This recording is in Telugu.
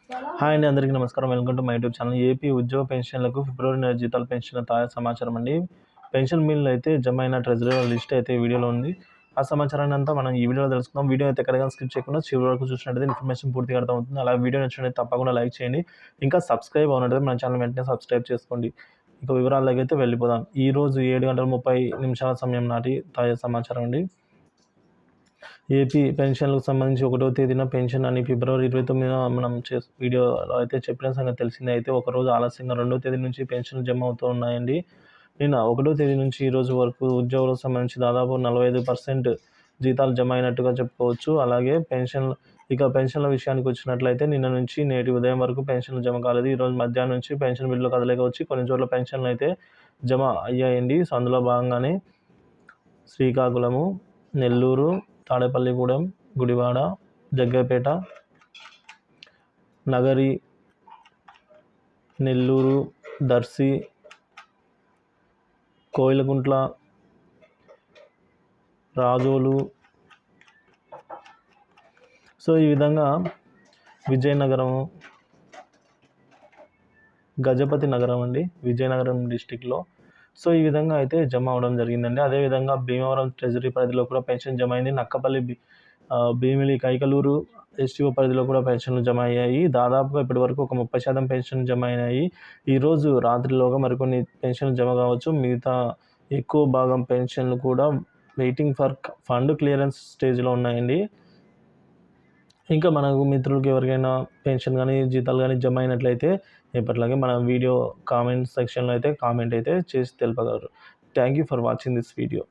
హాయ్ అండి, అందరికీ నమస్కారం. Welcome to my YouTube channel. AP ఉద్యోగ పెన్షన్లకు ఫిబ్రవరి నెల జీతాల పెన్షన్ తాజా సమాచారం అండి. పెన్షన్ బిల్లు అయితే జమ అయిన ట్రెజరీ లిస్ట్ అయితే వీడియోలో ఉంది. ఆ సమాచారాన్ని అంతా మనం ఈ వీడియోలో తెలుసుకుందాం. వీడియో అయితే ఎక్కడికైనా స్కిప్ చేయకుండా చివరి వరకు చూసినట్టయితే ఇన్ఫర్మేషన్ పూర్తిగా అర్థమవుతుంది. అలా వీడియో నచ్చినట్లయితే తప్పకుండా లైక్ చేయండి. ఇంకా సబ్స్క్రైబ్ అవునట్లయితే మన ఛానల్ వెంటనే సబ్స్క్రైబ్ చేసుకోండి. ఇక వివరాల్లోకి అయితే వెళ్ళిపోదాం. ఈరోజు 7:30 సమయం నాటి తాజా సమాచారం అండి. ఏపీ పెన్షన్లకు సంబంధించి 1వ తేదీన పెన్షన్ అని ఫిబ్రవరి 29న మనం వీడియోలో అయితే చెప్పిన సంగతి తెలిసిందే. అయితే ఒకరోజు ఆలస్యంగా 2వ తేదీ నుంచి పెన్షన్లు జమ అవుతూ ఉన్నాయండి. నిన్న 1వ తేదీ నుంచి ఈరోజు వరకు ఉద్యోగులకు సంబంధించి దాదాపు 45% జీతాలు జమ అయినట్టుగా చెప్పుకోవచ్చు. అలాగే పెన్షన్ల విషయానికి వచ్చినట్లయితే నిన్న నుంచి నేటి ఉదయం వరకు పెన్షన్లు జమ కాలేదు. ఈరోజు మధ్యాహ్నం నుంచి పెన్షన్ బిల్లు కదలిక వచ్చి కొన్ని చోట్ల పెన్షన్లు అయితే జమ అయ్యాయండి. సో అందులో భాగంగానే శ్రీకాకుళము, నెల్లూరు, తాడేపల్లిగూడెం, గుడివాడ, జగ్గైపేట, నగరి, నెల్లూరు, దర్శి, కోయిలకుంట్ల, రాజోలు, సో ఈ విధంగా విజయనగరము, గజపతి నగరం అండి, విజయనగరం డిస్టిక్లో. సో ఈ విధంగా అయితే జమ అవడం జరిగిందండి. అదేవిధంగా భీమవరం ట్రెజరీ పరిధిలో కూడా పెన్షన్ జమ అయింది. నక్కపల్లి, భీమిలి, కైకలూరు ఎస్టీఓ పరిధిలో కూడా పెన్షన్లు జమ అయ్యాయి. దాదాపుగా ఇప్పటి వరకు ఒక 30% పెన్షన్ జమ అయినాయి. ఈరోజు రాత్రిలోగా మరికొన్ని పెన్షన్లు జమ కావచ్చు. మిగతా ఎక్కువ భాగం పెన్షన్లు కూడా వెయిటింగ్ ఫర్ ఫండ్ క్లియరెన్స్ స్టేజ్లో ఉన్నాయండి. ఇంకా మనకు మిత్రులకి ఎవరికైనా పెన్షన్ కానీ జీతాలు కానీ జమ అయినట్లయితే ఎప్పటిలాగే మన వీడియో కామెంట్ సెక్షన్లో అయితే కామెంట్ అయితే చేసి తెలుపగలరు. Thank you for watching this video.